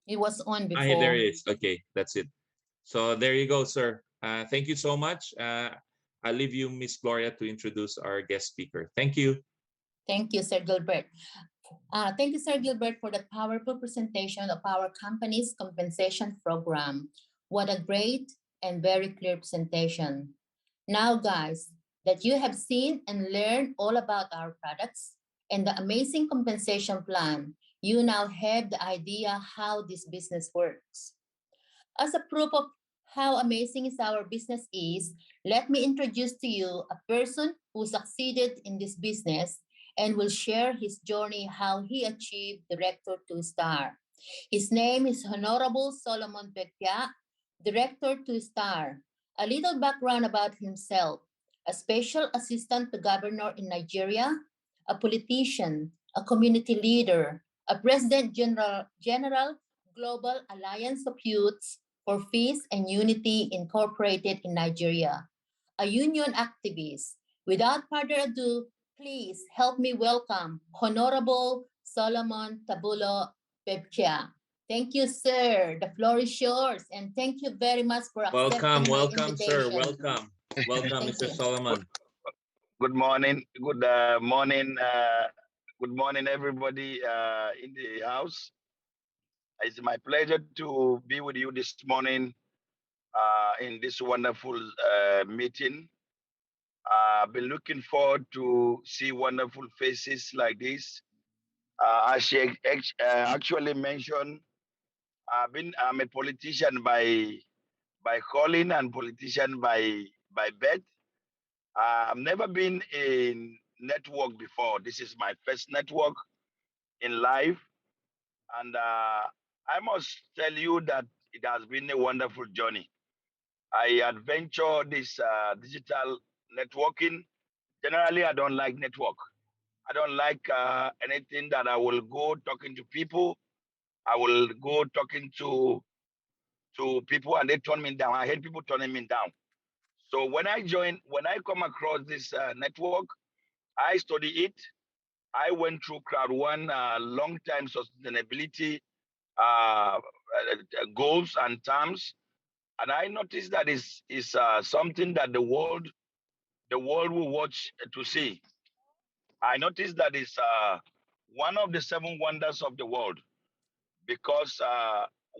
It was on Ah, yeah, there before. it is. Okay, that's it. So there you go, sir. Thank you so much. I'll leave you, Miss Gloria, to introduce our guest speaker. Thank you. Thank you, Sir Gilbert. Thank you, Sir Gilbert, for that powerful presentation of our company's compensation program. What a great and very clear presentation. Now, guys, that you have seen and learned all about our products and the amazing compensation plan, you now have the idea how this business works. As a proof of how amazing is our business is, let me introduce to you a person who succeeded in this business and will share his journey how he achieved Director 2 star. His name is Honorable Solomon Pevkyaa, Director 2 star. A little background about himself: a special assistant to governor in Nigeria, a politician, a community leader, a president general Global Alliance of Youths for Peace and Unity Incorporated in Nigeria, a union activist. Without further ado, please help me welcome Honorable Solomon Tabulo Pevkyaa. Thank you, sir. The floor is yours, and thank you very much for Welcome, accepting my welcome, sir. invitation. Welcome. Welcome, Thank Mr. you. Solomon. Good morning. Good morning, everybody in the house. It's my pleasure to be with you this morning in this wonderful meeting. I've been looking forward to see wonderful faces like this. As she actually mentioned, I'm a politician by calling and politician by birth. I've never been in network before. This is my first network in life, and I must tell you that it has been a wonderful journey. I adventure this digital networking. Generally, I don't like network. I don't like anything that I will go talking to people. I will go talking to people and they turn me down. I hate people turning me down. So when I come across this network, I study it. I went through Crowd1 long-time sustainability goals and terms, and I noticed that is something that the world will watch to see. I noticed that is one of the seven wonders of the world because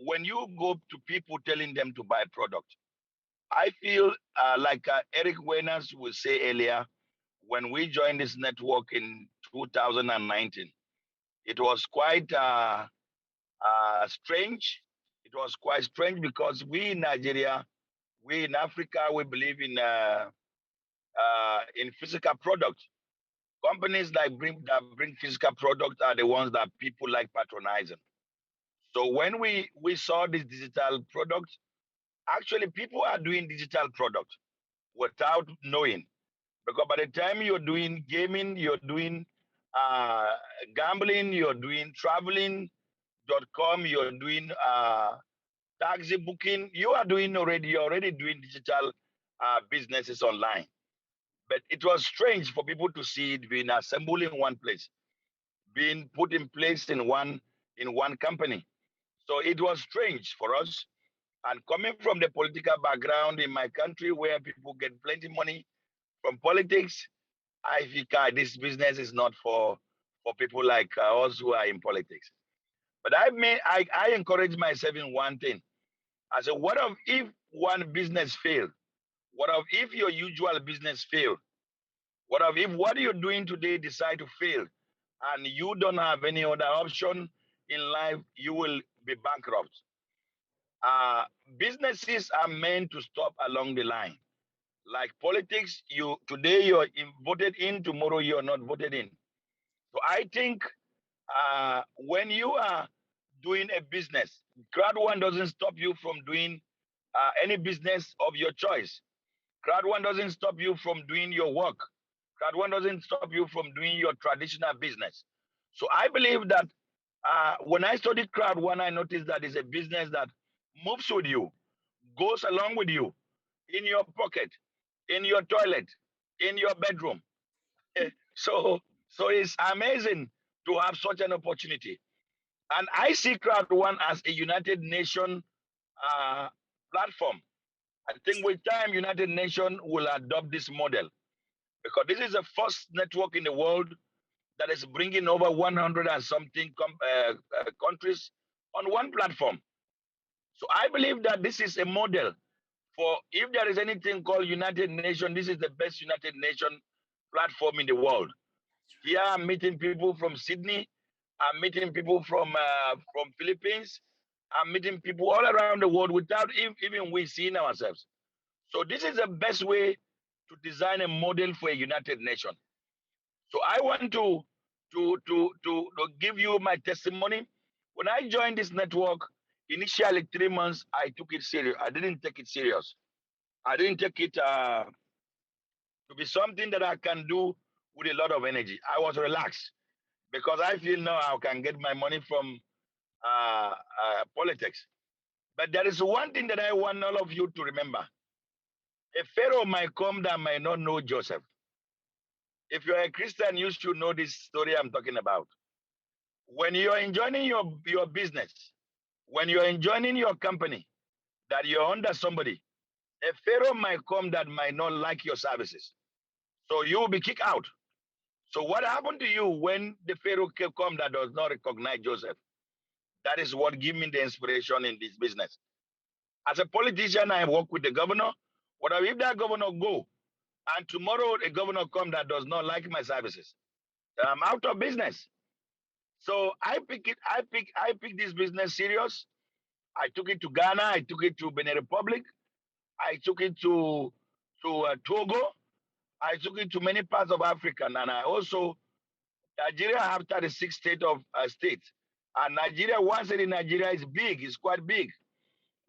when you go to people telling them to buy product, I feel like Eric Winners will say earlier when we joined this network in 2019. It was quite strange. It was quite strange because we in Nigeria, we in Africa, we believe in physical product. Companies that bring physical product are the ones that people like patronizing. So when we saw this digital product, actually people are doing digital product without knowing. Because by the time you're doing gaming, you're doing uh, gambling, you're doing traveling.com, you're doing taxi booking, you're already doing digital businesses online. But it was strange for people to see it being assembled in one place, being put in place in one company. So it was strange for us. And coming from the political background in my country where people get plenty money from politics, I think this business is not for people like us who are in politics. But I encourage myself in one thing. I said, what if one business fail? What if your usual business fail? If what you're doing today decide to fail and you don't have any other option in life, you will be bankrupt. Uh, Businesses are meant to stop along the line. Like politics, you today you're voted in, tomorrow you're not voted in. So I think when you are doing a business, Crowd1 doesn't stop you from doing any business of your choice. Crowd1 doesn't stop you from doing your work. Crowd1 doesn't stop you from doing your traditional business. So I believe that when I studied Crowd1, I noticed that it's a business that moves with you, goes along with you, in your pocket, in your toilet, in your bedroom. So it's amazing to have such an opportunity. And I see Crowd1 as a United Nations platform. I think with time, United Nations will adopt this model because this is the first network in the world that is bringing over 100 and something countries on one platform. So I believe that this is a model for if there is anything called United Nations, this is the best United Nations platform in the world. Here I'm meeting people from Sydney, I'm meeting people from Philippines, I'm meeting people all around the world without even we seeing ourselves. So this is the best way to design a model for a United Nation. So I want to give you my testimony. When I joined this network, initially 3 months, I took it serious. I didn't take it serious. I didn't take it to be something that I can do with a lot of energy. I was relaxed because I feel now I can get my money from politics. But there is one thing that I want all of you to remember. A Pharaoh might come that might not know Joseph. If you're a Christian, you should know this story I'm talking about. When you're enjoying your business, when you're enjoying your company, that you're under somebody, a Pharaoh might come that might not like your services. So you will be kicked out. So what happened to you when the Pharaoh come that does not recognize Joseph? That is what gave me the inspiration in this business. As a politician, I work with the governor. What if that governor go and tomorrow a governor come that does not like my services? Then I'm out of business. So I pick this business serious. I took it to Ghana. I took it to Benin Republic. I took it to Togo. I took it to many parts of Africa, and I also Nigeria have 36 states, and Nigeria, one state in Nigeria is big. It's quite big,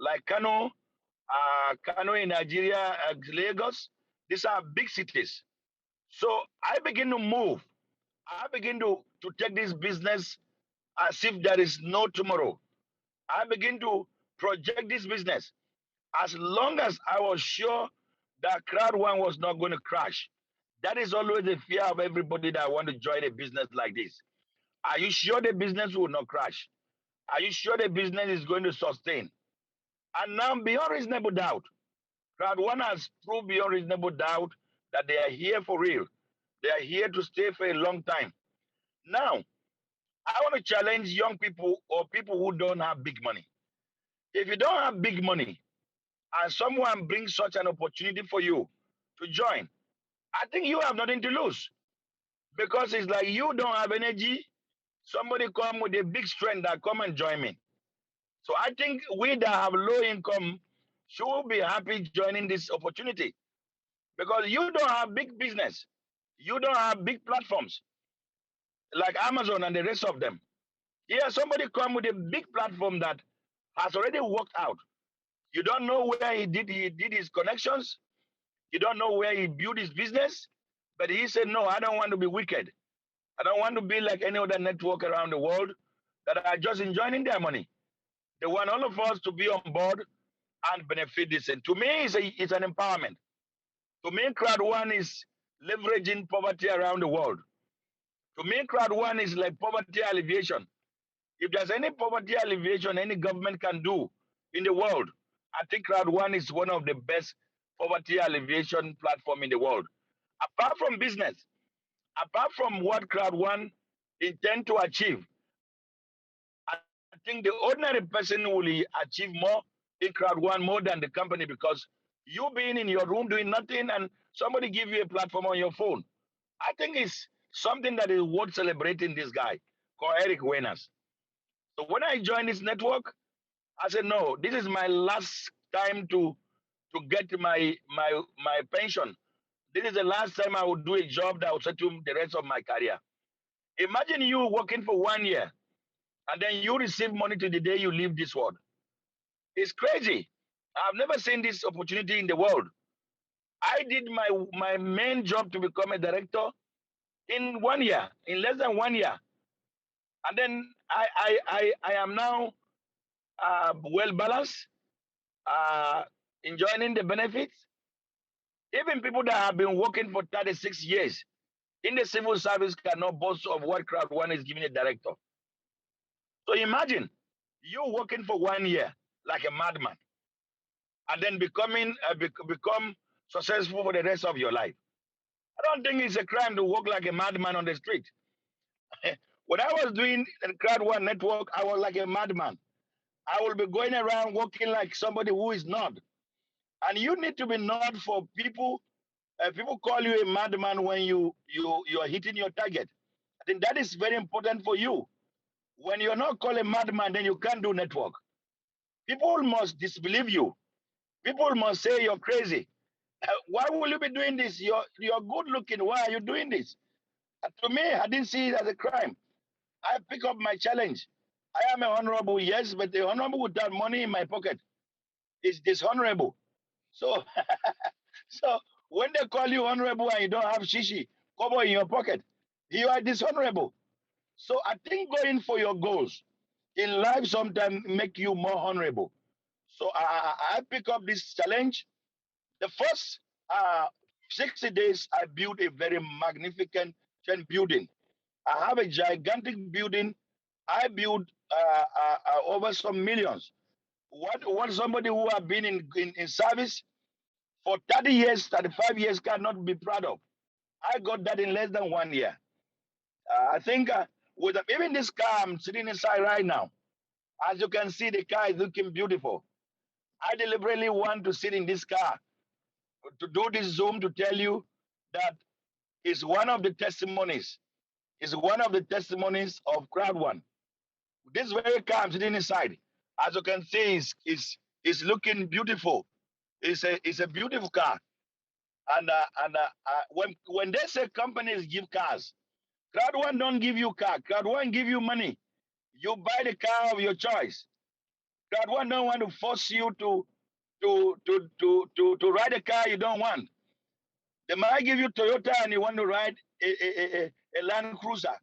like Kano, Kano in Nigeria, Lagos. These are big cities. So I begin to move. I begin to take this business as if there is no tomorrow. I begin to project this business as long as I was sure that Crowd1 was not going to crash. That is always the fear of everybody that want to join a business like this. Are you sure the business will not crash? Are you sure the business is going to sustain? And now, beyond reasonable doubt, Crowd1 has proved beyond reasonable doubt that they are here for real. They are here to stay for a long time. Now, I want to challenge young people or people who don't have big money. If you don't have big money and someone brings such an opportunity for you to join, I think you have nothing to lose because it's like you don't have energy. Somebody come with a big strength that come and join me. So I think we that have low income should be happy joining this opportunity because you don't have big business. You don't have big platforms like Amazon and the rest of them. Here, somebody come with a big platform that has already worked out. You don't know where he did his connections. You don't know where he built his business. But he said, no, I don't want to be wicked. I don't want to be like any other network around the world that are just enjoying their money. They want all of us to be on board and benefit this. And to me, it's an empowerment. To me, Crowd1 is leveraging poverty around the world. To me, Crowd1 is like poverty alleviation. If there's any poverty alleviation any government can do in the world, I think Crowd1 is one of the best poverty alleviation platform in the world. Apart from business, apart from what Crowd1 intend to achieve, I think the ordinary person will achieve more in Crowd1 more than the company because you being in your room doing nothing and somebody give you a platform on your phone. I think it's something that is worth celebrating this guy called Eric Wenas. So when I joined this network, I said, no, this is my last time to get my pension. This is the last time I will do a job that will settle the rest of my career. Imagine you working for 1 year and then you receive money to the day you leave this world. It's crazy. I've never seen this opportunity in the world. I did my main job to become a director in 1 year, in less than 1 year. And then I am now well balanced, uh, enjoying the benefits. Even people that have been working for 36 years in the civil service cannot boast of what Crowd1 is giving a director. So imagine you working for 1 year like a madman, and then become successful for the rest of your life. I don't think it's a crime to work like a madman on the street. When I was doing the Crowd1 network, I was like a madman. I will be going around working like somebody who is not. And you need to be not for people. People call you a madman when you are hitting your target. I think that is very important for you. When you're not called a madman, then you can't do network. People must disbelieve you. People must say you're crazy. Why will you be doing this? You're good looking. Why are you doing this? To me, I didn't see it as a crime. I pick up my challenge. I am a honorable, yes, but the honorable without money in my pocket is dishonorable. So, so when they call you honorable and you don't have shishi cover in your pocket, you are dishonorable. So I think going for your goals in life sometimes make you more honorable. So I pick up this challenge. The first 60 days, I built a very magnificent building. I have a gigantic building. I built over some millions. What somebody who have been in service for 30 years, 35 years cannot be proud of. I got that in less than 1 year. I think with even this car I'm sitting inside right now, as you can see, the car is looking beautiful. I deliberately want to sit in this car to do this Zoom to tell you that is one of the testimonies. Is one of the testimonies of Crowd1. This very car I'm sitting inside, as you can see, is looking beautiful. It's a beautiful car. And when they say companies give cars, Crowd1 don't give you car. Crowd1 give you money. You buy the car of your choice. Crowd1 don't want to force you to ride a car you don't want. They might give you Toyota and you want to ride a Land Cruiser.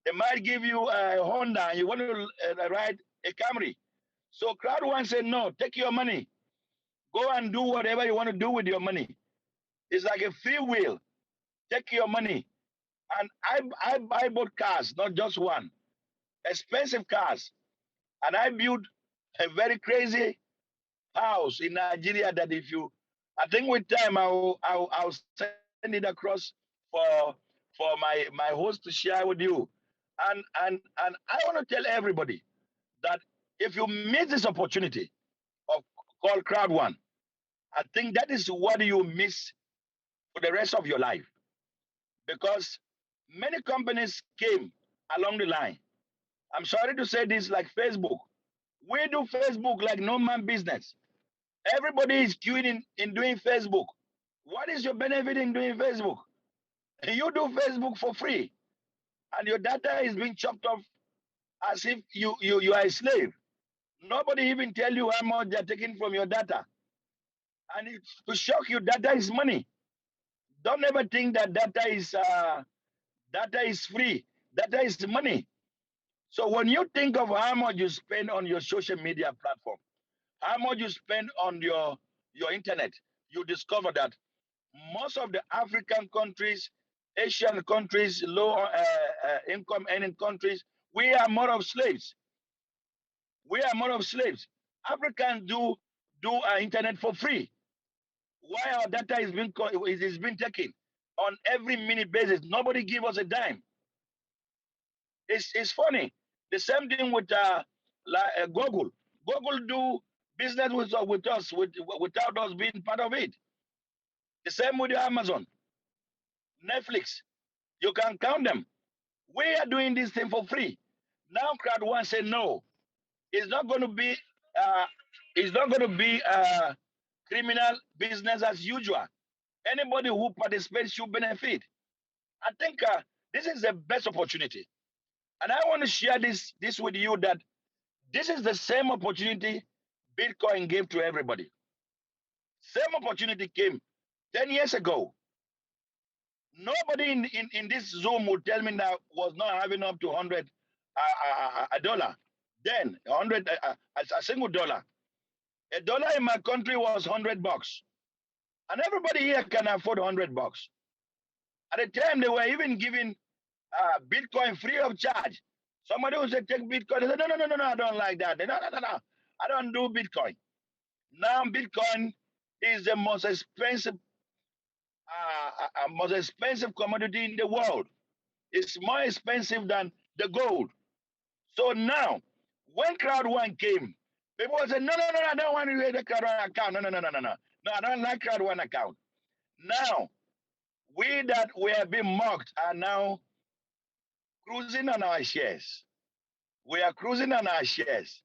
They might give you a Honda and you want to ride a Camry. So Crowd1 said, no, take your money. Go and do whatever you want to do with your money. It's like a free will. Take your money. And I bought cars, not just one, expensive cars. And I built a very crazy house in Nigeria that I think with time I'll send it across for my host to share with you. And I want to tell everybody that if you miss this opportunity of called Crowd1, I think that is what you miss for the rest of your life. Because many companies came along the line. I'm sorry to say this, like Facebook. We do Facebook like no man business. Everybody is queuing in doing Facebook. What is your benefit in doing Facebook? You do Facebook for free, and your data is being chopped off as if you are a slave. Nobody even tell you how much they're taking from your data. And to shock you, data is money. Don't ever think that data is free. Data is money. So when you think of how much you spend on your social media platform, how much you spend on your internet, you discover that most of the African countries, Asian countries, low income earning countries, we are more of slaves. We are more of slaves. Africans do our internet for free. Why our data is being taken on every minute basis? Nobody give us a dime. It's funny. The same thing with Google. Google do business with us without us being part of it. The same with Amazon, Netflix. You can count them. We are doing this thing for free. Now Crowd1 said no. It's not going to be. It's not going to be criminal business as usual. Anybody who participates should benefit. I think this is the best opportunity, and I want to share this with you that this is the same opportunity Bitcoin gave to everybody. Same opportunity came 10 years ago. Nobody in this Zoom would tell me that was not having up to 100 a dollar. Then 100 a single dollar. A dollar in my country was $100, and everybody here can afford $100. At the time, they were even giving Bitcoin free of charge. Somebody will say, take Bitcoin. They say, no, no, no, no, no, I don't like that. No, no, no, no. I don't do Bitcoin. Now, Bitcoin is the most expensive commodity in the world. It's more expensive than the gold. So now, when Crowd1 came, people said, no, no, no, I don't want to create a Crowd1 account. No, no, no, no, no, no. No, I don't like Crowd1 account. Now, we that were being mocked are now cruising on our shares. We are cruising on our shares.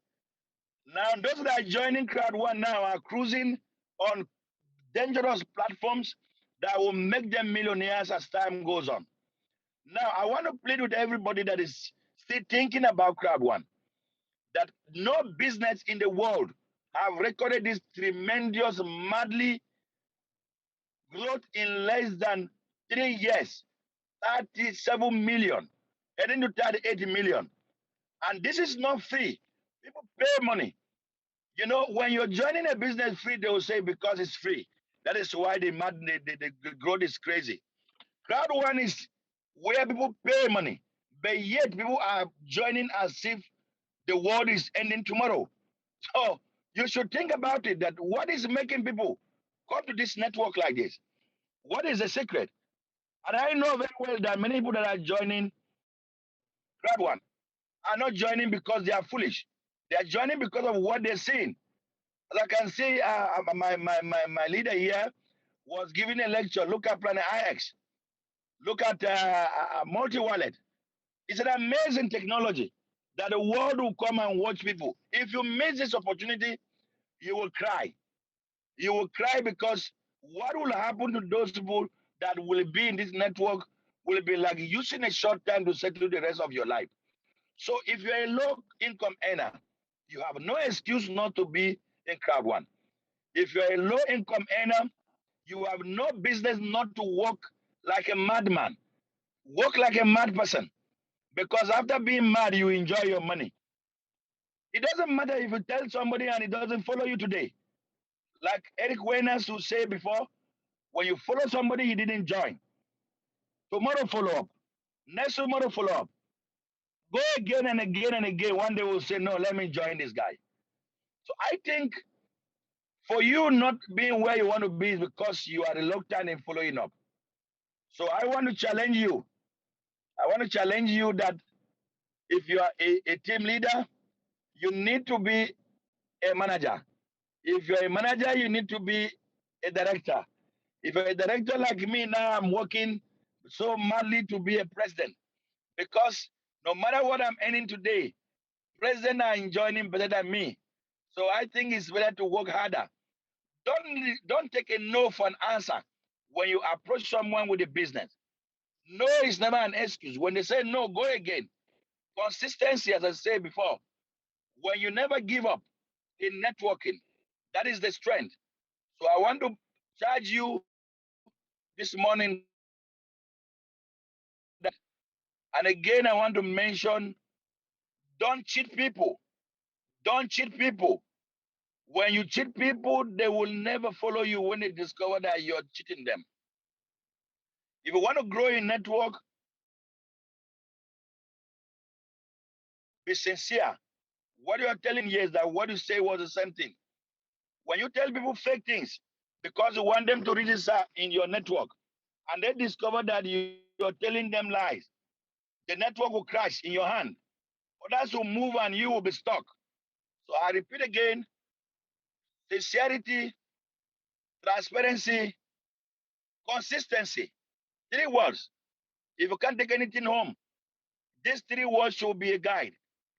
Now, those that are joining Crowd1 now are cruising on dangerous platforms that will make them millionaires as time goes on. Now, I want to plead with everybody that is still thinking about Crowd1 that no business in the world have recorded this tremendous, madly growth in less than 3 years, 37 million, heading to 38 million. And this is not free. People pay money. You know, when you're joining a business free, they will say because it's free. That is why the growth is crazy. Crowd1 is where people pay money, but yet people are joining as if the world is ending tomorrow. So you should think about it that what is making people come to this network like this? What is the secret? And I know very well that many people that are joining Crowd1 are not joining because they are foolish. They are joining because of what they're seeing. As I can see, my leader here was giving a lecture. Look at Planet IX. Look at multi-wallet. It's an amazing technology that the world will come and watch people. If you miss this opportunity, you will cry. You will cry because what will happen to those people that will be in this network will be like using a short time to settle the rest of your life. So if you're a low income earner, you have no excuse not to be in Crowd1. If you're a low income earner, you have no business not to work like a madman. Work like a mad person. Because after being mad, you enjoy your money. It doesn't matter if you tell somebody and it doesn't follow you today. Like Eric Wenas who said before, when you follow somebody he didn't join, tomorrow follow up. Next tomorrow follow up. Go again and again and again. One day we'll say, no, let me join this guy. So I think for you not being where you want to be is because you are reluctant in following up. So I want to challenge you. I want to challenge you that if you are a team leader, you need to be a manager. If you're a manager, you need to be a director. If you're a director like me now, I'm working so madly to be a president because no matter what I'm earning today, president are enjoying better than me. So I think it's better to work harder. Don't take a no for an answer when you approach someone with a business. No is never an excuse. When they say no, go again. Consistency, as I said before, when you never give up in networking, that is the strength. So I want to charge you this morning that, and again, I want to mention, don't cheat people. Don't cheat people. When you cheat people, they will never follow you when they discover that you're cheating them. If you want to grow in network, be sincere. What you are telling here is that what you say was the same thing. When you tell people fake things because you want them to register in your network and they discover that you're telling them lies, the network will crash in your hand. Others will move and you will be stuck. So I repeat again, sincerity, transparency, consistency. 3 words. If you can't take anything home, these 3 words should be a guide.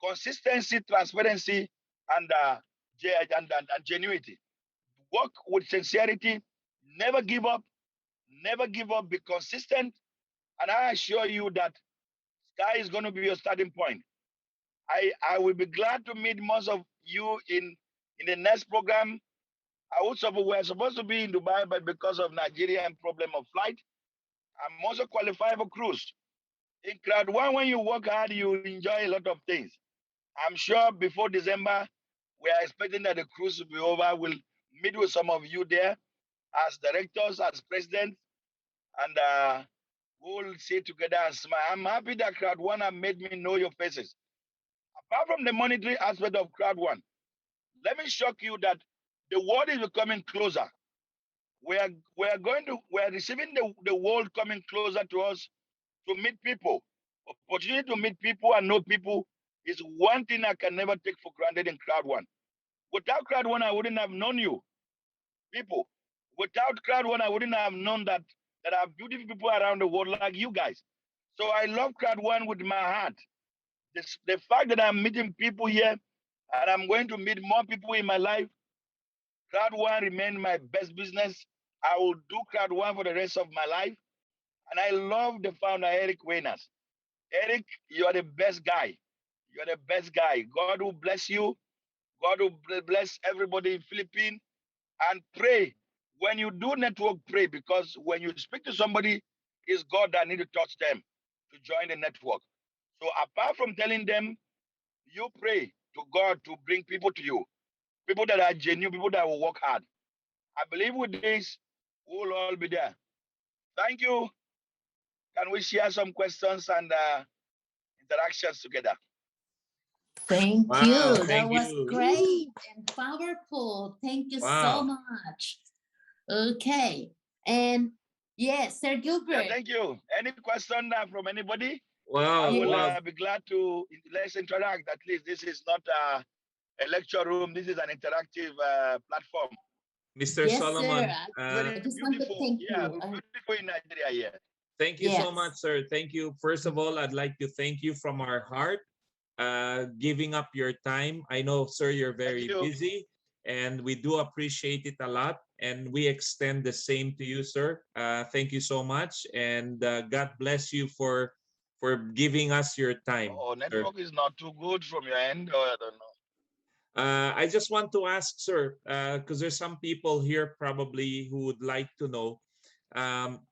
Consistency, transparency, and, and genuity. Work with sincerity. Never give up. Never give up. Be consistent. And I assure you that sky is going to be your starting point. I will be glad to meet most of you in the next program. We're supposed to be in Dubai, but because of Nigerian problem of flight, I'm also qualified for cruise. In Crowd1, when you work hard, you enjoy a lot of things. I'm sure before December, we are expecting that the cruise will be over. We'll meet with some of you there as directors, as presidents, and we'll sit together and smile. I'm happy that Crowd1 have made me know your faces. Apart from the monetary aspect of Crowd1, let me shock you that the world is becoming closer. We are receiving the world coming closer to us to meet people. Opportunity to meet people and know people is one thing I can never take for granted in Crowd1. Without Crowd1, I wouldn't have known you, people. Without Crowd1, I wouldn't have known that there are beautiful people around the world like you guys. So I love Crowd1 with my heart. The fact that I'm meeting people here and I'm going to meet more people in my life, Crowd1 remain my best business. I will do Crowd1 for the rest of my life. And I love the founder, Eric Wainers. Eric, you are the best guy. You are the best guy. God will bless you. God will bless everybody in Philippines. And pray. When you do network, pray, because when you speak to somebody, it's God that need to touch them to join the network. So apart from telling them, you pray to God to bring people to you, people that are genuine, people that will work hard. I believe with this, we'll all be there. Thank you. Can we share some questions and interactions together? Thank Wow, you. That thank was you. great and powerful. Thank you so Wow. much. Okay. And yes, Sir Yeah, Gilbert. thank you. Any question from anybody? I Wow, will Yes. wow. be glad to let's interact. At least this is not a lecture room. This is an interactive platform. Mr. Yes, sir. Solomon, I just want to Beautiful. thank Yeah, you. beautiful in Nigeria here. thank you so much, Yes. sir. Thank you. First of all, I'd like to thank you from our heart, giving up your time. I know, sir, you're Thank very you. busy, and we do appreciate it a lot. And we extend the same to you, sir. Thank you so much, and God bless you for giving us your time, Oh, sir. network is not too good from your end, or I don't know. I just want to ask, sir, because there's some people here probably who would like to know, um,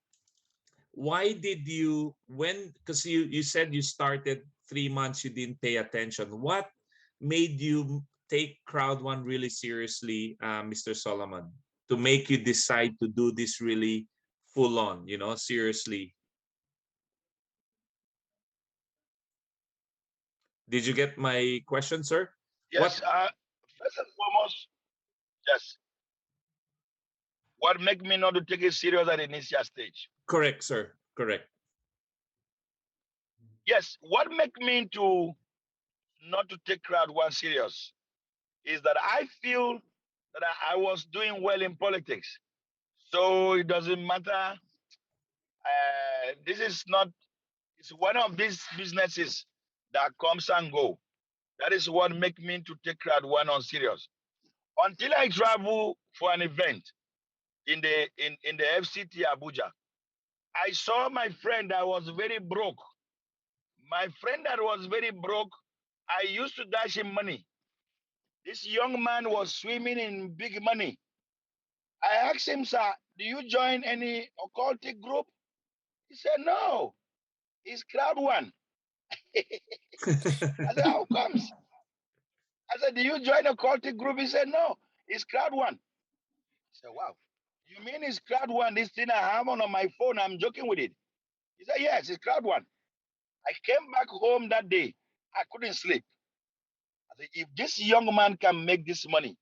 why did you, when, because you said you started 3 months, you didn't pay attention. What made you take Crowd1 really seriously, Mr. Solomon, to make you decide to do this really full on, seriously? Did you get my question, sir? What? Yes. First and foremost, yes. What make me not to take it serious at the initial stage? Correct, sir. Correct. Yes. What make me to not to take Crowd1 serious is that I feel that I was doing well in politics. So it doesn't matter. This is not, it's one of these businesses that comes and go. That is what make me to take Crowd1 on serious. Until I travel for an event in the FCT Abuja, I saw my friend that was very broke. My friend that was very broke, I used to dash him money. This young man was swimming in big money. I asked him, sir, do you join any occultic group? He said, no, it's Crowd1. I said, how comes? I said, do you join a occultic group? He said, no, it's Crowd1. I said, wow. You mean it's Crowd1, this thing I have on my phone, I'm joking with it. He said, yes, it's Crowd1. I came back home that day. I couldn't sleep. I said, if this young man can make this money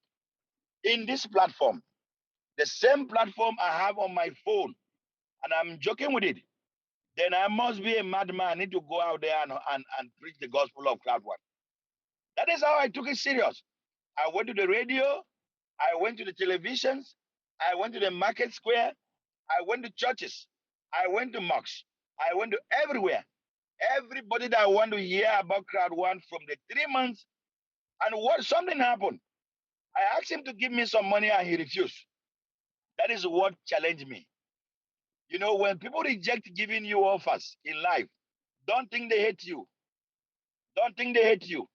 in this platform, the same platform I have on my phone, and I'm joking with it, then I must be a madman. I need to go out there and preach the gospel of Crowd1. That is how I took it serious. I went to the radio, I went to the televisions, I went to the market square, I went to churches, I went to mosques, I went to everywhere. Everybody that want to hear about Crowd1 from the 3 months, and what something happened. I asked him to give me some money and he refused. That is what challenged me. You know, when people reject giving you offers in life, don't think they hate you. Don't think they hate you.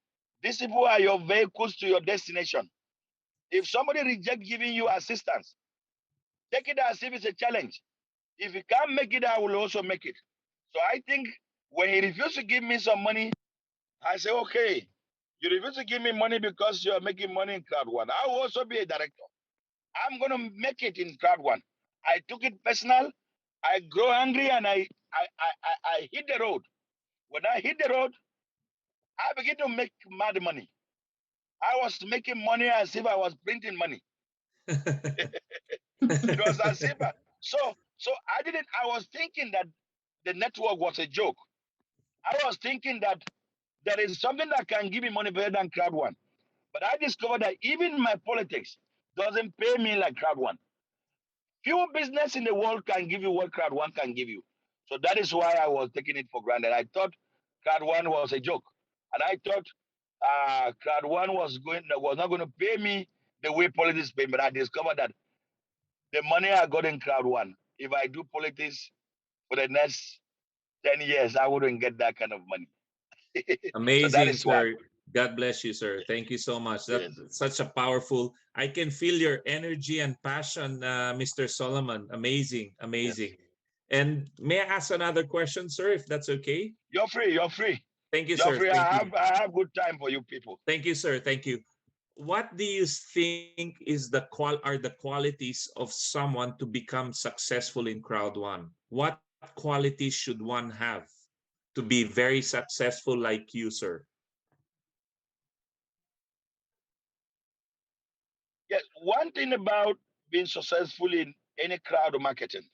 These people are your vehicles to your destination. If somebody rejects giving you assistance, take it as if it's a challenge. If you can't make it, I will also make it. So I think when he refused to give me some money, I say, okay, you refuse to give me money because you're making money in Crowd1. I will also be a director. I'm gonna make it in Crowd1. I took it personal. I grow angry and I hit the road. When I hit the road, I began to make mad money. I was making money as if I was printing money. It was as if so I didn't. I was thinking that the network was a joke. I was thinking that there is something that can give me money better than Crowd1. But I discovered that even my politics doesn't pay me like Crowd1. Few business in the world can give you what Crowd1 can give you. So that is why I was taking it for granted. I thought Crowd1 was a joke, and I thought Crowd1 was not going to pay me the way politics pay. But I discovered that the money I got in Crowd1, if I do politics for the next 10 years, I wouldn't get that kind of money. So that Amazing, is why. sir. God bless you, sir. Thank you so much. That's Yes, such a powerful. I can feel your energy and passion, Mr. Solomon. Amazing, yes. amazing. And may I ask another question, sir, if that's okay? You're free. You're free. Thank you, You're sir. free. Thank you. I have good time for you people. Thank you, sir. Thank you. What do you think is are the qualities of someone to become successful in Crowd1? What qualities should one have to be very successful like you, sir? Yes, one thing about being successful in any crowd marketing,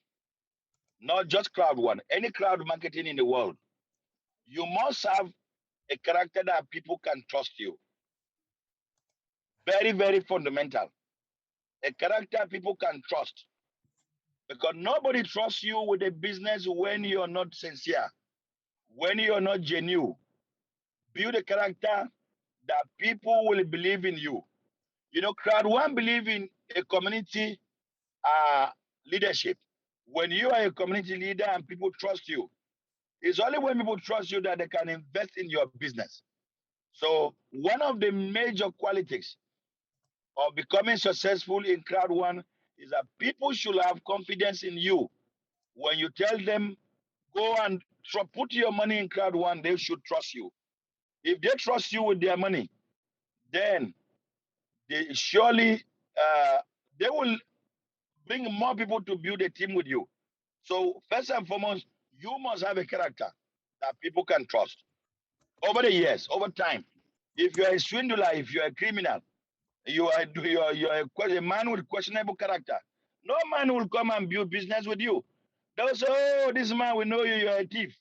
not just Crowd1, any crowd marketing in the world, you must have a character that people can trust you. Very, very fundamental. A character people can trust. Because nobody trusts you with a business when you're not sincere, when you're not genuine. Build a character that people will believe in you. You know, Crowd1 believe in a community uh, leadership. When you are a community leader and people trust you, it's only when people trust you that they can invest in your business. So one of the major qualities of becoming successful in Crowd1 is that people should have confidence in you. When you tell them, go and put your money in Crowd1, they should trust you. If they trust you with their money, then they surely they will bring more people to build a team with you. So first and foremost, you must have a character that people can trust. Over the years, over time, if you're a swindler, if you're a criminal, you are a man with questionable character, no man will come and build business with you. They'll say, oh, this man, we know you, you're a thief.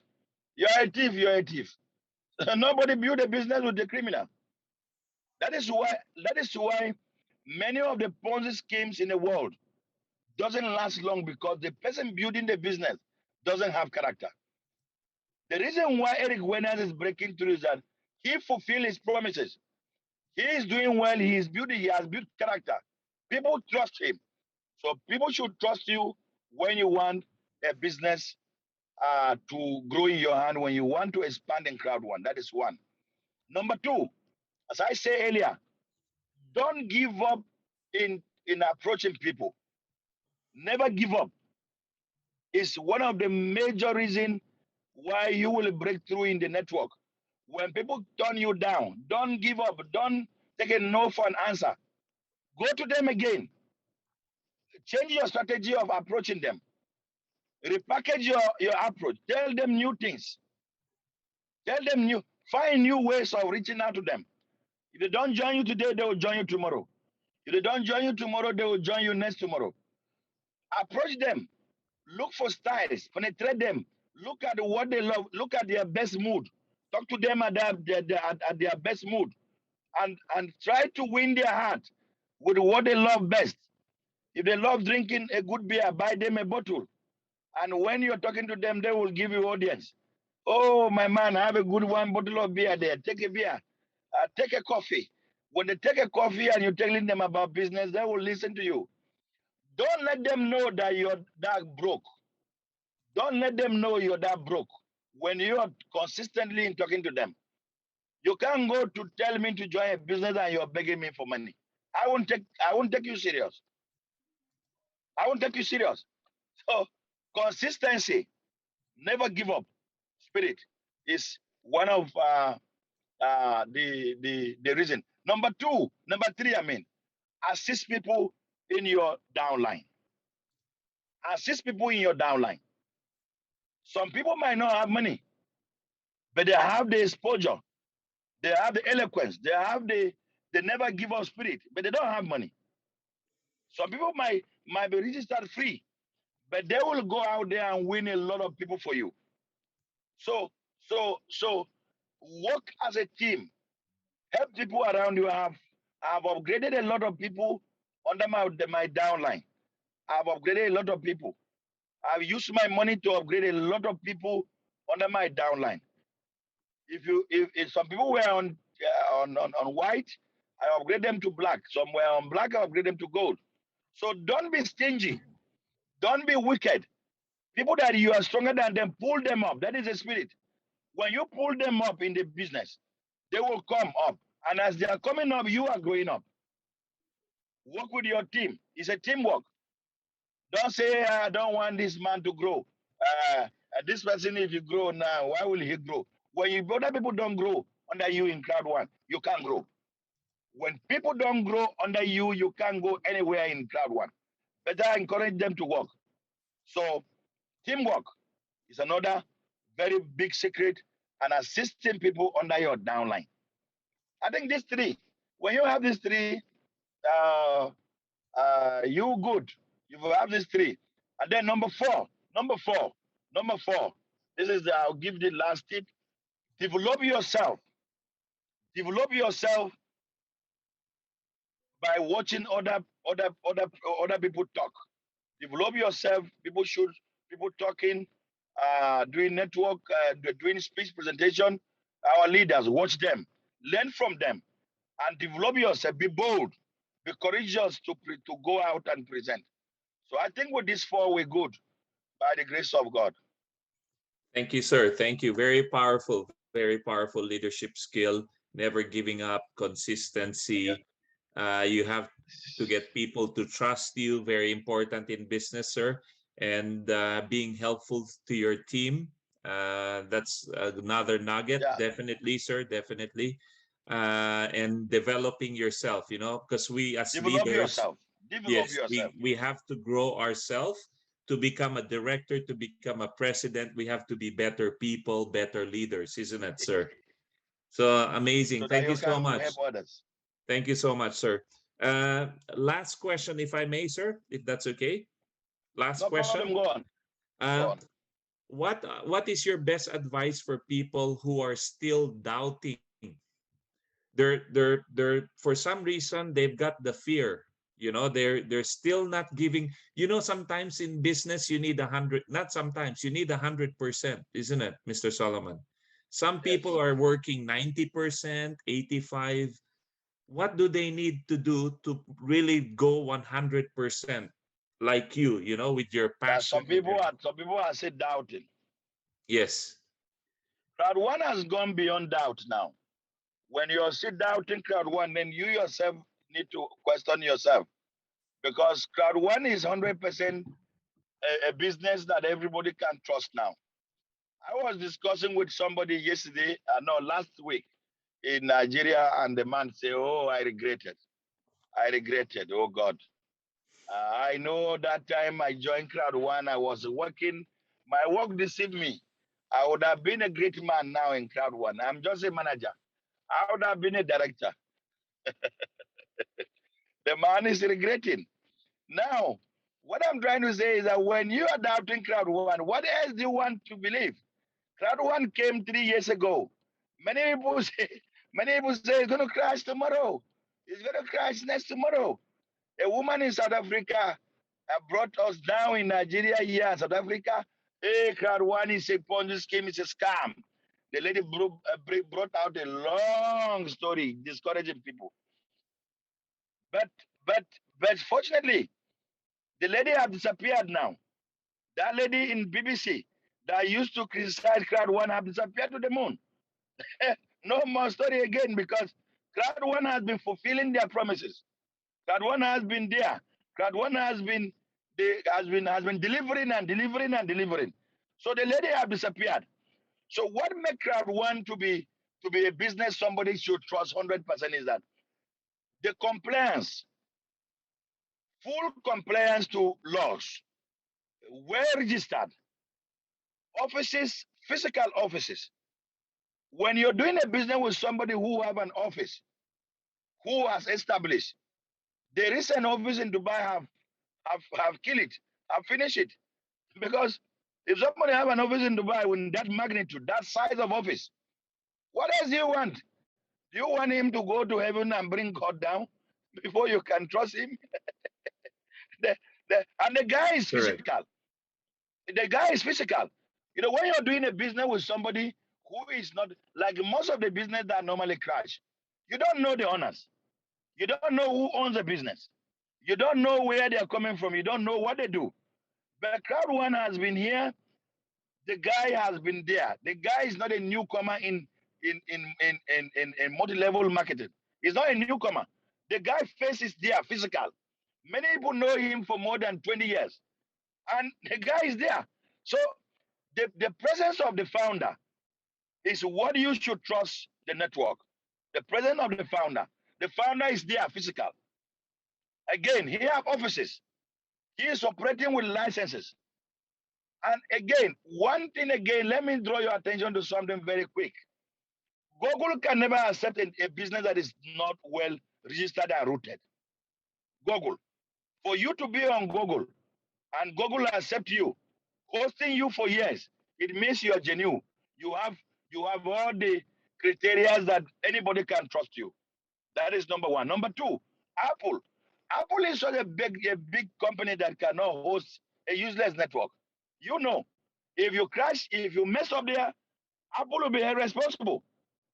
You're a thief, you're a thief. Nobody build a business with the criminal. That is why that is why many of the Ponzi schemes in the world doesn't last long because the person building the business doesn't have character. The reason why Eric Winners is breaking through is that he fulfilled his promises. He is doing well. He has built character. People trust him. So people should trust you when you want a business to grow in your hand, when you want to expand in Crowd1. That is one. Number two, as I said earlier, don't give up in approaching people. Never give up. It's one of the major reasons why you will break through in the network. When people turn you down, don't give up. Don't take a no for an answer. Go to them again. Change your strategy of approaching them. Repackage your approach. Tell them new things. Find new ways of reaching out to them. If they don't join you today, they will join you tomorrow. If they don't join you tomorrow, they will join you next tomorrow. Approach them. Look for styles. Penetrate them. Look at what they love. Look at their best mood. Talk to them at their best mood. And try to win their heart with what they love best. If they love drinking a good beer, buy them a bottle. And when you're talking to them, they will give you audience. Oh, my man, I have a good one bottle of beer there. Take a beer. Take a coffee. When they take a coffee and you're telling them about business, they will listen to you. Don't let them know that you're that broke. Don't let them know you're that broke when you're consistently in talking to them. You can't go to tell me to join a business and you're begging me for money. I won't take you serious. I won't take you serious. So consistency, never give up spirit is one of the reason. Number three, assist people in your downline. Assist people in your downline. Some people might not have money, but they have the exposure. They have the eloquence. They never give up spirit, but they don't have money. Some people might be registered free, but they will go out there and win a lot of people for you. So work as a team. Help people around you. I've upgraded a lot of people under my downline. I've upgraded a lot of people. I've used my money to upgrade a lot of people under my downline. If some people were on white, I upgrade them to black. Some were on black, I upgrade them to gold. So don't be stingy. Don't be wicked. People that you are stronger than them, pull them up. That is the spirit. When you pull them up in the business, they will come up. And as they are coming up, you are growing up. Work with your team. It's a teamwork. Don't say, I don't want this man to grow. This person, if you grow now, why will he grow? When you other people don't grow under you in Crowd1, you can't grow. When people don't grow under you, you can't go anywhere in Crowd1. Better encourage them to work. So teamwork is another very big secret, and assisting people under your downline. I think these three, when you have these three, uh, you good. You have these three. And then number four, number four. This is I'll give the last tip. Develop yourself. Develop yourself by watching other people talk. Develop yourself. People talking, doing network, doing speech presentation. Our leaders, watch them, learn from them, and develop yourself. Be bold, be courageous to go out and present. So I think with these four, we're good by the grace of God. Thank you, sir. Thank you. Very powerful leadership skill. Never giving up, Yeah. consistency. You have to get people to trust you. Very important in business, sir. And being helpful to your team. That's another nugget. Yeah. Definitely, sir. Definitely. And developing yourself, because we as Develop leaders, yourself. Develop yes, yourself. we have to grow ourselves to become a director, to become a president. We have to be better people, better leaders, isn't it, sir? So amazing. So that Thank you you so can help much. others. Thank you so much, sir. Last question, if I may, sir, if that's okay. Last No question. problem. Go on. Go Uh, on. what is your best advice for people who are still doubting? They're for some reason they've got the fear. They're still not giving. Sometimes in business you need 100. Not sometimes, you need 100%, isn't it, Mr. Solomon? Some people Yes. are working 90%, 85. What do they need to do to really go 100%, like with your Yeah. passion, with your... Some people are still doubting. Yes. Crowd1 has gone beyond doubt now. When you're still doubting Crowd1, then you yourself need to question yourself, because Crowd1 is 100% a business that everybody can trust now. I was discussing with somebody yesterday, no, last week in Nigeria, and the man said, "Oh, I regretted. I regretted. Oh God, I know that time I joined Crowd1, I was working. My work deceived me. I would have been a great man now in Crowd1. I'm just a manager. I would have been a director." The man is regretting. Now, what I'm trying to say is that when you are doubting Crowd1, what else do you want to believe? Crowd1 came 3 years ago. Many people say, many people say it's going to crash tomorrow. It's going to crash next tomorrow. A woman in South Africa brought us down in Nigeria here, South Africa. Hey, Crowd1 is a Ponzi scheme, it's a scam. The lady brought out a long story discouraging people. But but but fortunately, the lady has disappeared now. That lady in BBC that used to criticize Crowd1 have disappeared to the moon. No more story again, because Crowd1 has been fulfilling their promises. Crowd1 has been there. Crowd1 has been delivering and delivering and delivering. So the lady have disappeared. So what makes Crowd1 to be a business somebody should trust 100% is that the compliance, full compliance to laws, well registered offices, physical offices, when you're doing a business with somebody who have an office, who has established, the recent office in Dubai have killed it, have finished it. Because if somebody have an office in Dubai with that magnitude, that size of office, what else do you want? Do you want him to go to heaven and bring God down before you can trust him? And the guy is Correct. physical. The guy is physical. You know, when you're doing a business with somebody who is not like most of the business that normally crash, you don't know the owners. You don't know who owns the business. You don't know where they're coming from. You don't know what they do. But Crowd1 has been here. The guy has been there. The guy is not a newcomer in multi-level marketing. He's not a newcomer. The guy face is there, physical. Many people know him for more than 20 years. And the guy is there. So the presence of the founder is what you should trust the network. The presence of the founder. The founder is there, physical. Again, he have offices. He is operating with licenses. And again, one thing again, let me draw your attention to something very quick. Google can never accept a business that is not well registered and rooted. Google. For you to be on Google and Google accept you, hosting you for years, it means you are genuine. You have all the criteria that anybody can trust you. That is number one. Number two, Apple. Apple is such a big company that cannot host a useless network. You know, if you crash, if you mess up there, Apple will be responsible.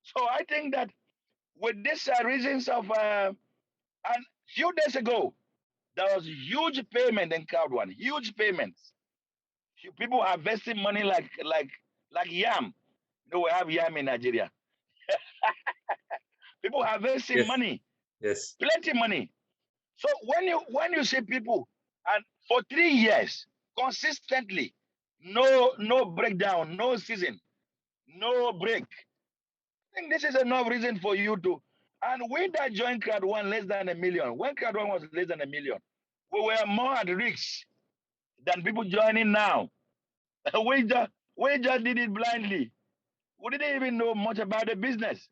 So I think that with these reasons of, and few days ago, there was huge payment in Crowd1, huge payments. People are investing money like yam. You know, we have yam in Nigeria. People are investing Yes. money, Yes. plenty money. So when you see people, and for 3 years consistently, no breakdown, no season, no break. I think this is enough reason for you to. And we that joined Crowd1 less than 1 million, when Crowd1 was less than 1 million, we were more at risk than people joining now. We just did it blindly. We didn't even know much about the business.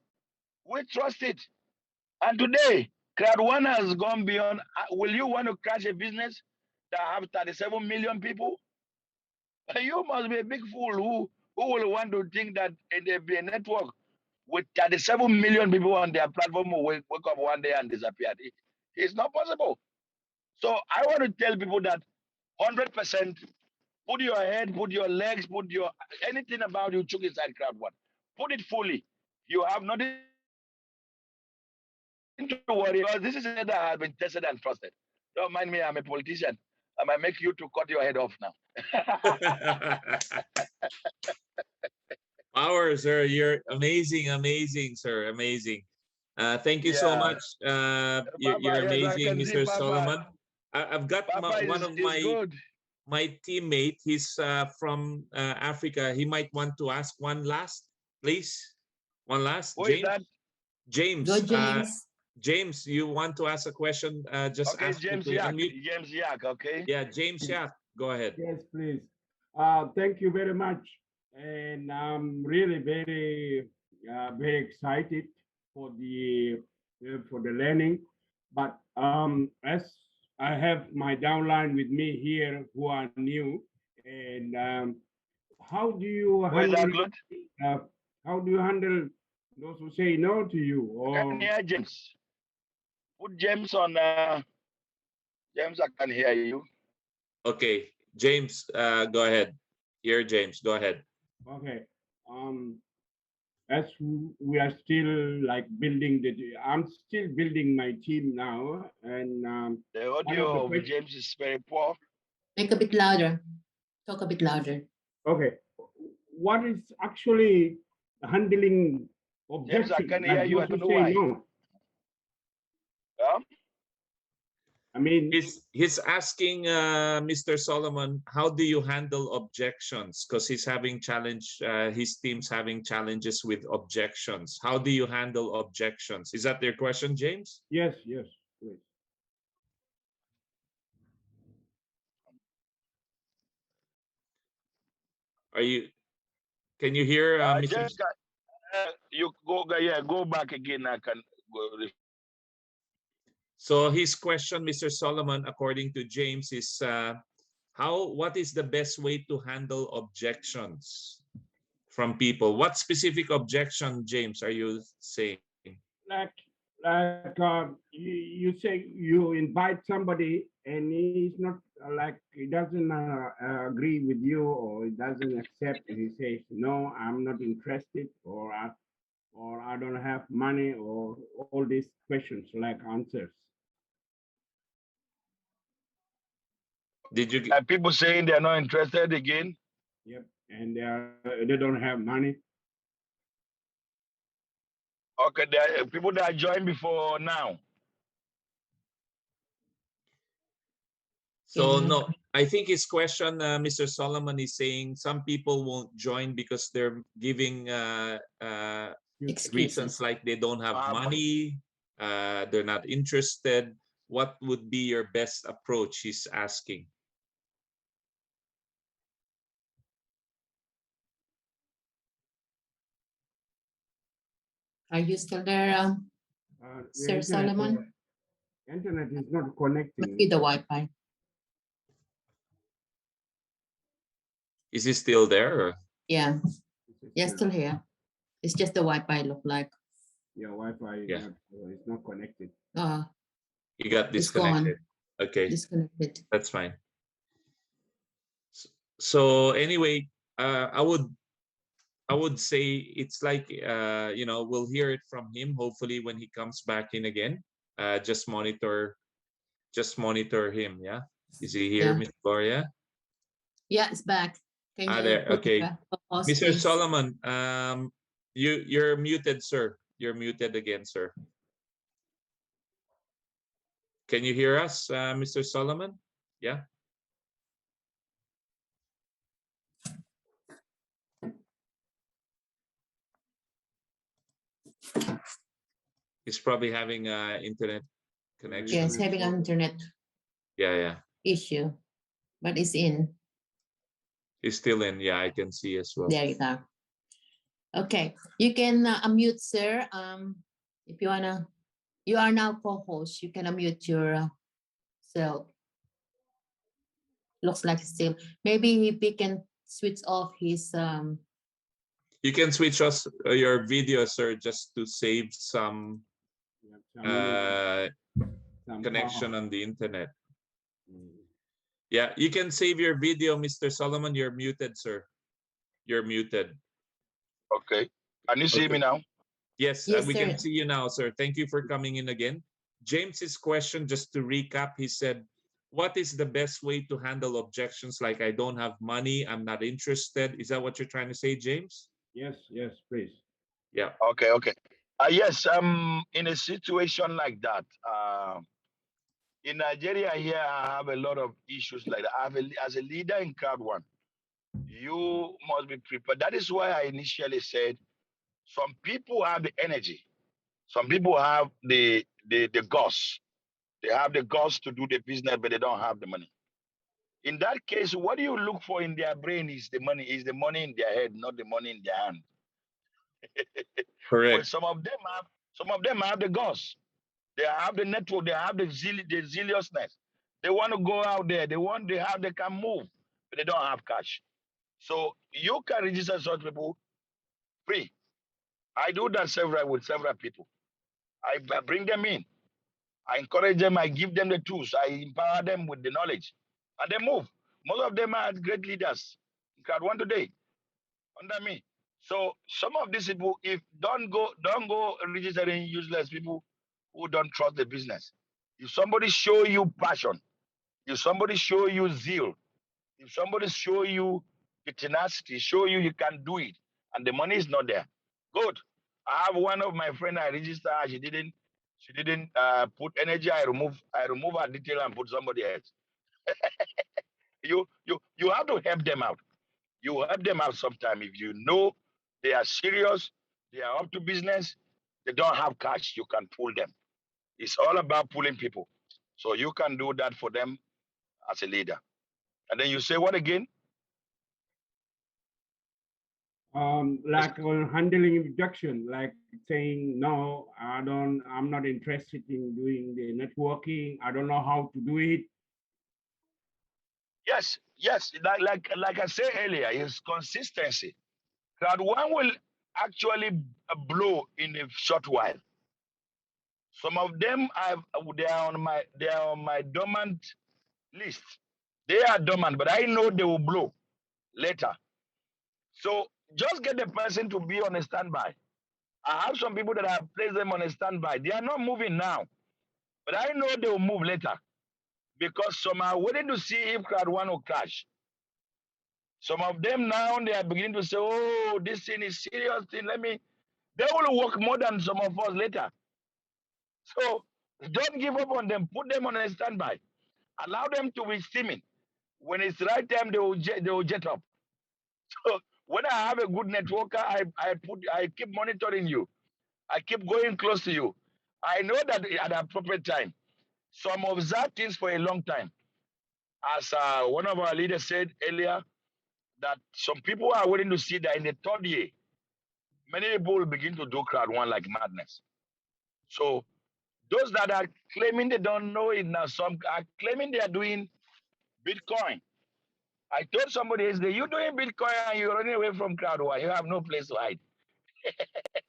We trust it. And today, Crowd1 has gone beyond. Will you want to crash a business that have 37 million people? You must be a big fool who will want to think that there be a network with 37 million people on their platform will wake up one day and disappear. It's not possible. So I want to tell people that 100%, put your head, put your legs, put your anything about you, chuck inside Crowd1. Put it fully. You have nothing to worry because this is a business that has been tested and trusted. Don't mind me, I'm a politician. I might make you to cut your head off now. Power, sir. You're amazing, amazing, sir. Amazing. Thank you so Yeah. much. You're Papa, yes, I amazing, can see Mr. Papa. Solomon. I've got Papa one of is good. my teammate. He's from Africa. He might want to ask one last, please. One last, Who is James. that? Go, James. James. James, you want to ask a question? Just Okay, ask him James to Yak. unmute. James Yak, okay. Yeah, James. Yeah, go ahead. Yes, please. Thank you very much. And I'm really very excited for the learning. But as I have my downline with me here who are new, and how do you Who is that, handle Lord? uh, how do you handle those who say no to you? I can Or hear James. Put James on. James, I can hear you. Okay, James. Go ahead. Here, James. Go ahead. okay, as we are still like I'm still building my team now, and The one of the audio of questions. James is very poor. Make a bit louder. Talk a bit louder. Okay, what is actually handling James, I objection? can hear Like you. I those don't who know say why. no. I mean, He's asking Mr. Solomon, how do you handle objections? Because he's having challenge. His team's having challenges with objections. How do you handle objections? Is that your question, James? yes, please. Are you? Can you hear Mr. James, you go, yeah, go back again. I can go. So his question, Mr. Solomon, according to James, is what is the best way to handle objections from people? What specific objection, James, are you saying? Like you say you invite somebody and he's not like he doesn't agree with you or he doesn't accept. He says no, I'm not interested, or I don't have money, or all these questions like answers. Did you? People saying they're not interested again. Yep, and they don't have money. Okay, there are people that joined before now. So no, I think his question, Mr. Solomon, is saying some people won't join because they're giving reasons like they don't have money, they're not interested. What would be your best approach? He's asking. Are you still there, Sir Internet, Solomon? Internet is not Must connecting. be the Wi-Fi. Is he still there? Or? Yeah, yeah, It's still here. It's just the Wi-Fi look like. your Wi-Fi Yeah. is not connected. He got It's gone. disconnected. Okay, Disconnected. that's fine. So anyway, I would say it's like we'll hear it from him hopefully when he comes back in again. Just monitor him. Yeah, is he here, Yeah. Miss Gloria? Yeah, it's back. Can you There. put Okay, the pause, Mr. please? Solomon, you're muted, sir. You're muted again, sir. Can you hear us, Mr. Solomon? Yeah. He's probably having internet connection. Yes, having an internet Yeah. issue, but it's in. He's still in. Yeah, I can see as well. There you go. Okay, you can unmute, sir. If you wanna, you are now co-host. You can unmute yourself. Looks like still. Maybe if we can switch off his You can switch us your video, sir, just to save some connection on the internet. Yeah, you can save your video, Mr. Solomon. You're muted, sir. You're muted. Okay. Can you see me now? Yes, Yes, we sir. can see you now, sir. Thank you for coming in again. James's question, just to recap, he said, what is the best way to handle objections like I don't have money, I'm not interested? Is that what you're trying to say, James? Yes, please. Yeah. Okay. Yes, in a situation like that, in Nigeria here, I have a lot of issues like that. As a leader in Crowd1, you must be prepared. That is why I initially said some people have the energy. Some people have the guts. They have the guts to do the business, but they don't have the money. In that case, what do you look for in their brain is the money in their head, not the money in their hand. Correct. But some of them have the guts. They have the network. They have the zealousness. They want to go out there. They can move, but they don't have cash. So you can register such people free. I do that with several people. I bring them in. I encourage them. I give them the tools. I empower them with the knowledge, and they move. Most of them are great leaders. In Crowd1 today, under me. So some of these people, if don't go registering useless people who don't trust the business. If somebody show you passion, if somebody show you zeal, if somebody show you the tenacity, show you can do it, and the money is not there, good. I have one of my friend I register. She didn't put energy. I remove her detail and put somebody else. You have to help them out. You help them out sometime if you know they are serious, they are up to business, they don't have cash, you can pull them. It's all about pulling people. So you can do that for them as a leader. And then you say what again? like on handling rejection, like saying no, I'm not interested in doing the networking. I don't know how to do it. Yes, yes. Like I said earlier, is consistency. Crowd 1 will actually blow in a short while. Some of them they are on my dormant list. They are dormant, but I know they will blow later. So just get the person to be on a standby. I have some people that have placed them on a standby. They are not moving now, but I know they will move later because some are waiting to see if Crowd 1 will crash. Some of them now they are beginning to say, "Oh, this thing is serious thing. Let me." They will work more than some of us later. So don't give up on them. Put them on a standby. Allow them to be steaming. When it's the right time, they will jet up. So when I have a good networker, I keep monitoring you. I keep going close to you. I know that at the appropriate time. Some observe things for a long time. As one of our leaders said earlier, that some people are waiting to see that in the third year, many people will begin to do Crowd 1 like madness. So those that are claiming they don't know it now, some are claiming they are doing Bitcoin. I told somebody yesterday, you're doing Bitcoin and you're running away from Crowd 1. You have no place to hide.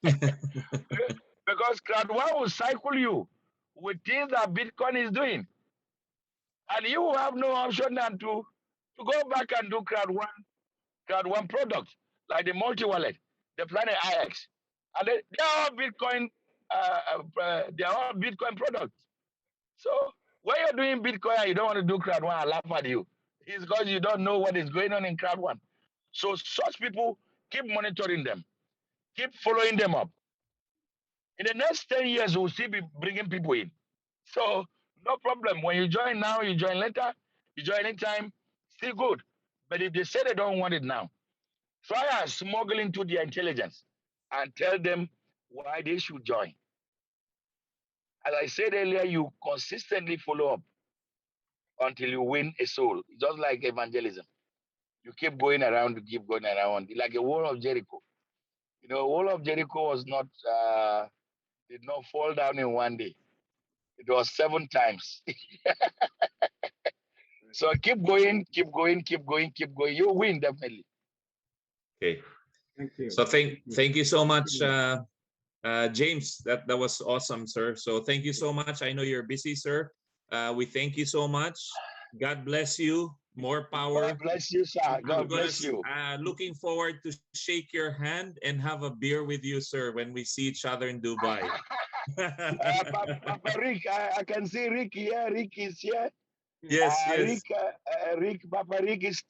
Because Crowd 1 will cycle you with things that Bitcoin is doing. And you have no option than to go back and do Crowd 1 products like the multi-wallet, the Planet IX. And they are all Bitcoin, they are all Bitcoin products. So when you're doing Bitcoin and you don't want to do Crowd 1, I laugh at you. It's because you don't know what is going on in Crowd 1. So such people, keep monitoring them, keep following them up. In the next 10 years, we'll still be bringing people in. So no problem. When you join now, you join later, you join anytime, still good. But if they say they don't want it now, try and smuggle into their intelligence and tell them why they should join. As I said earlier, you consistently follow up until you win a soul, just like evangelism. You keep going around, you keep going around, like a wall of Jericho. You know, wall of Jericho was not did not fall down in one day. It was 7 times. So keep going, keep going, keep going, keep going. You win definitely. Okay. Thank you. So thank you so much, you. James. That was awesome, sir. So thank you so much. I know you're busy, sir. We thank you so much. God bless you. More power. God bless you, sir. God bless you. Looking forward to shake your hand and have a beer with you, sir, when we see each other in Dubai. Papa Rick, I can see Rick here. Rick is here. Yes, yes. Papa Rick is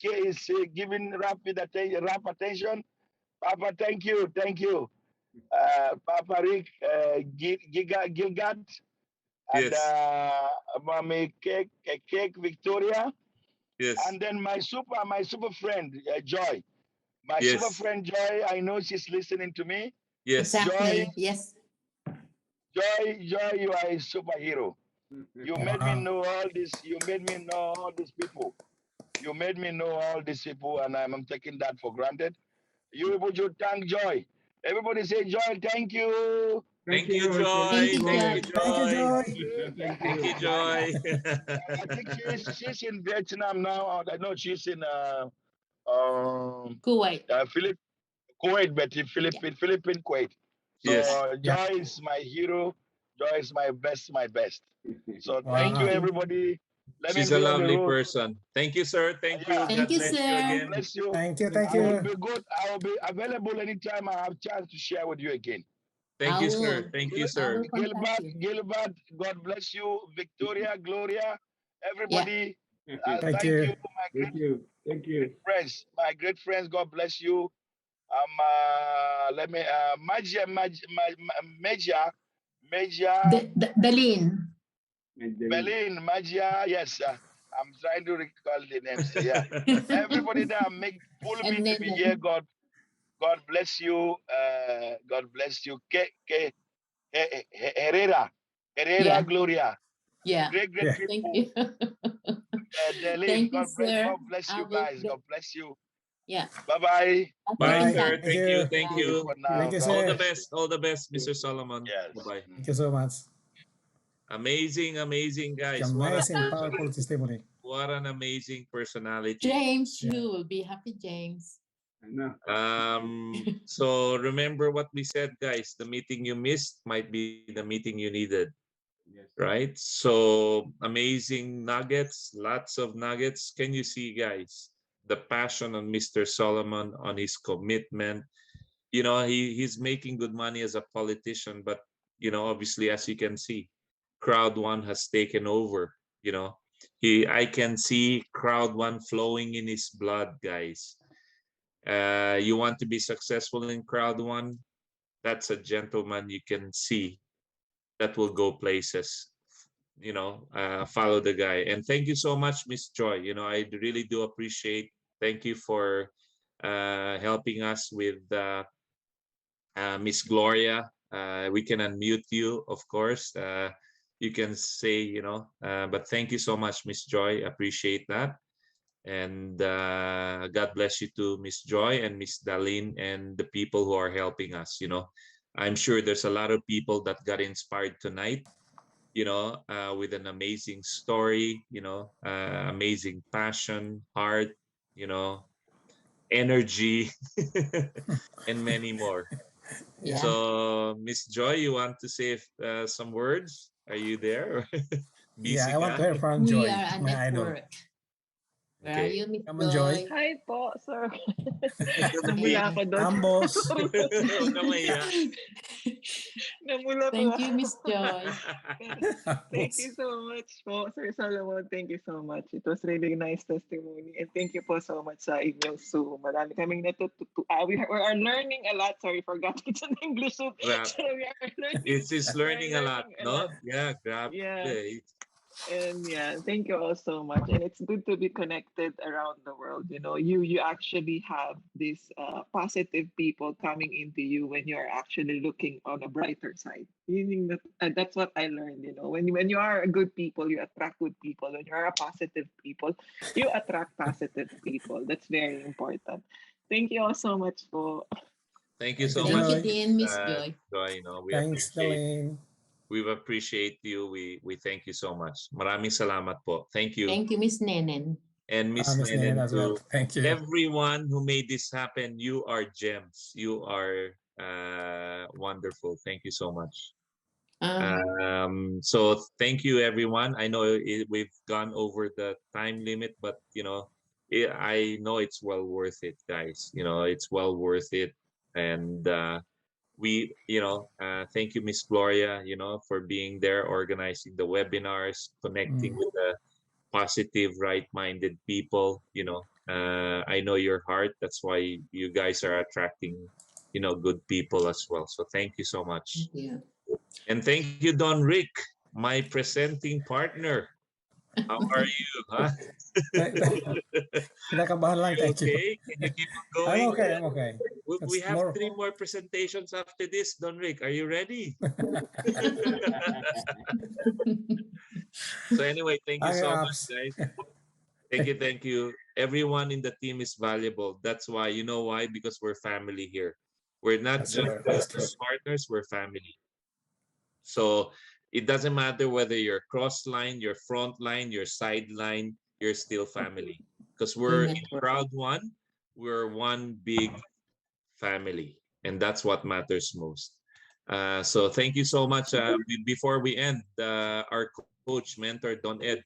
giving rapid attention. Papa, thank you, thank you. Papa Rick, Gilgad, and Yes. Mommy Cake Victoria, Yes. and then my super friend Joy. My super Yes. friend Joy, I know she's listening to me. Yes. Exactly. Yes. Joy, you are a superhero. You made me know all this. You made me know all these people. You made me know all these people, and I'm taking that for granted. You able to thank Joy. Everybody say Joy, thank you. Thank you, Joy. Thank you, Thank you, Joy. Thank you, Joy. Joy. Thank you, Joy. I think she's in Vietnam now. I know she's in Kuwait. Kuwait, but in Philippine Kuwait. So Yes. Yeah. Joy is my hero. Joy is my best. So thank you, Thank Wow. you. everybody. Let me She's a be on the lovely road. person. Thank you, sir. Thank you. Yeah, Thank God you, bless you sir. God again. bless you. Thank you. Thank I will you. be good. I will be available anytime I have chance to share with you again. Thank I you, sir. will. Thank you, I sir. will contact you. Gilbert, God bless you. Victoria, Gloria, Yeah. everybody. Thank Thank you, you. my Thank you. Thank you. friends. My great friends, God bless you. Let me, Major, Darlene. Berlin, Magia. Yes, I'm trying to recall the names. Yeah, everybody that pull me And to be here. then, God bless you. God bless you. Herrera, yeah. Gloria. Yeah. Great Yeah. Thank people. you. Delin, Thank you, sir. God bless I you will guys. God bless you. Yeah. Bye-bye. Bye, Bye. sir. Thank Thank you. you. Thank See you you. for Thank now. you, God All the sir. bless you. best. All the best, Mr. Solomon. Yes. Bye-bye. Thank you so much. Amazing, amazing guys. Amazing, powerful testimony. What an amazing personality. James, Yeah. you will be happy, James. I know. So remember what we said, guys. The meeting you missed might be the meeting you needed, Yes. right? So amazing nuggets, lots of nuggets. Can you see, guys, the passion on Mr. Solomon, on his commitment? You know, he's making good money as a politician, but you know, obviously, as you can see, Crowd1 has taken over. You know, I can see Crowd1 flowing in his blood, guys. You want to be successful in Crowd1? That's a gentleman you can see that will go places. You know, follow the guy. And thank you so much, Miss Joy. You know, I really do appreciate. Thank you for helping us with Miss Gloria. We can unmute you, of course. You can say, you know, but thank you so much, Miss Joy. Appreciate that. And God bless you too, Miss Joy and Miss Darlene and the people who are helping us. You know, I'm sure there's a lot of people that got inspired tonight, you know, with an amazing story, you know, amazing passion, heart, you know, energy, and many more. Yeah. So, Miss Joy, you want to say some words? Are you there? Yeah, Busy I want ka? to hear from We Joy, are a my idol. network. Where are Okay. you, Miss Come on, Joy. Joy? Hi po, sir. Ayan. Namula ako doon. Ambos. Sorry. Huwag ka mahiya. Namula po Thank ako. you, Miss Joy. Thank Ambos. you so much po, Sir Solomon. Thank you so much. It was really nice testimony. And thank you po so much sa inyong Zoom. Marami kaming natututo. We are learning a lot. Sorry, forgot it's an English Zoom. Grab. So we are learning. It's learning a lot, A lot. no? Yeah, grab. Yeah. And yeah, thank you all so much. And it's good to be connected around the world. You know, you actually have these positive people coming into you when you're actually looking on a brighter side. Meaning that that's what I learned. You know, when you are a good people, you attract good people. When you're a positive people, you attract positive people. That's very important. Thank you all so much for. Thank you Thank you, so Thank much, you, Joy. Dean, Miss Joy. Joy. You know, Thanks, Darlene. we appreciate you. We thank you so much. Maraming salamat po. Thank you. Thank you, Miss Nenen. And Miss Miss Nenen Nenen as well. too. Thank you. Everyone who made this happen, you are gems. You are wonderful. Thank you so much. So thank you, everyone. I know we've gone over the time limit, but you know, I know it's well worth it, guys. You know, it's well worth it. And thank you, Miss Gloria, you know, for being there, organizing the webinars, connecting with the positive, right-minded people. You know, I know your heart. That's why you guys are attracting, you know, good people as well. So thank you so much. Yeah. And thank you, Don Rick, my presenting partner. How are you? Huh? Kinakabahan lang, thank you. Okay, can you keep on I'm going? okay, I'm okay. We It's have more... 3 more presentations after this, Don Rick. Are you ready? So anyway, thank you so much, guys. Thank you. Everyone in the team is valuable. That's why, you know why? Because we're family here. We're not just That's true. business partners, we're family. So it doesn't matter whether you're cross line, you're front line, you're sideline, you're still family. Because we're in Crowd1, we're one big family. And that's what matters most. So thank you so much. Before we end, our coach, mentor, Don Ed,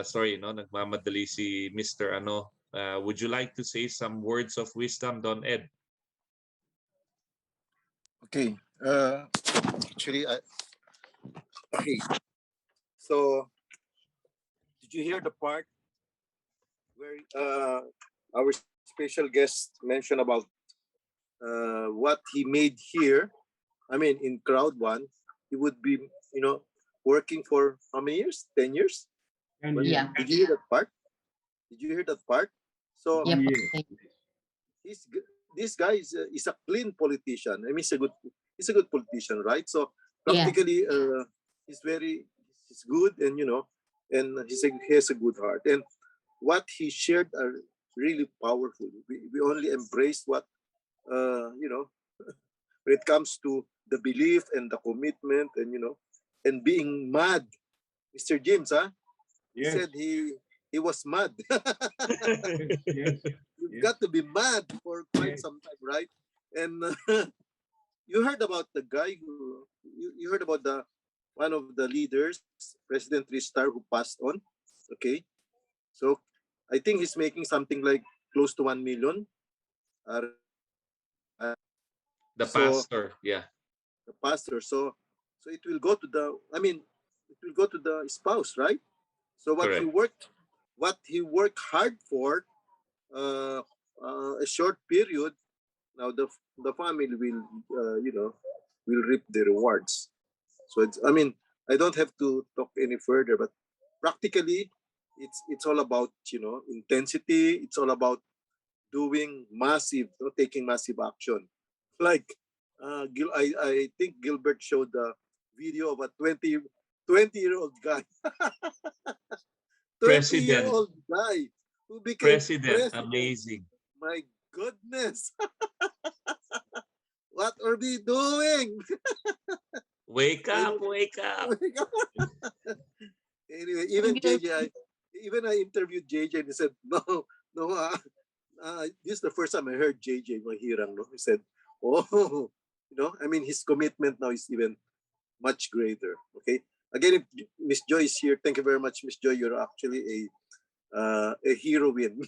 sorry, no, nagmamadali si Mr. Ano. Would you like to say some words of wisdom, Don Ed? Okay. Actually, okay. So, did you hear the part where our special guest mentioned about what he made here? I mean, in Crowd1, he would be, you know, working for how many years? 10 years? And Yeah. Did you hear that part? Did you hear that part? So, Yep. this guy is a clean politician. I mean, he's a good politician, right? So practically, he's good, and you know, and he has a good heart. And what he shared really powerful. We only embrace what you know, when it comes to the belief and the commitment, and you know, and being mad. Mr. James, huh? He Yes, said he was mad. yes, yes, You've yes, got to be mad for quite yes. some time, right? And you heard about the guy who you heard about the one of the leaders, President Tristar, who passed on. Okay, so I think he's making something like close to 1 million. The So pastor, yeah, the pastor. So it will go to the. I mean, it will go to the spouse, right? So correct. what he worked hard for, a short period. Now the family will, will reap the rewards. So it's. I mean, I don't have to talk any further, but practically, it's all about intensity. It's all about doing massive, taking massive action. Like, I think Gilbert showed the video of a 20-year-old guy, 20 year President, old guy who became president, president. amazing. My goodness, what are we doing? Wake up, Anyway, wake up. anyway, Thank you. even I interviewed JJ, and he said, no, no, this is the first time I heard JJ Mahirang. No, he said, oh, I mean, his commitment now is even much greater. Okay. Again, if Miss Joy is here, thank you very much, Miss Joy. You're actually a heroine.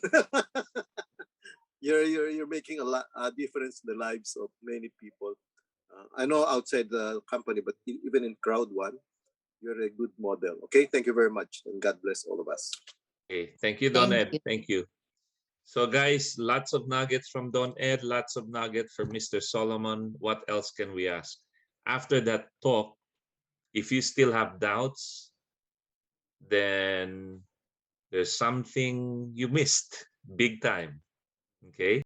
You're making a difference in the lives of many people. I know outside the company, but even in Crowd1, you're a good model. Okay, thank you very much, and God bless all of us. Okay, thank you, Don Thank Ed. you. Thank you. So, guys, lots of nuggets from Don Ed, lots of nuggets from Mr. Solomon. What else can we ask? After that talk, if you still have doubts, then there's something you missed big time. Okay.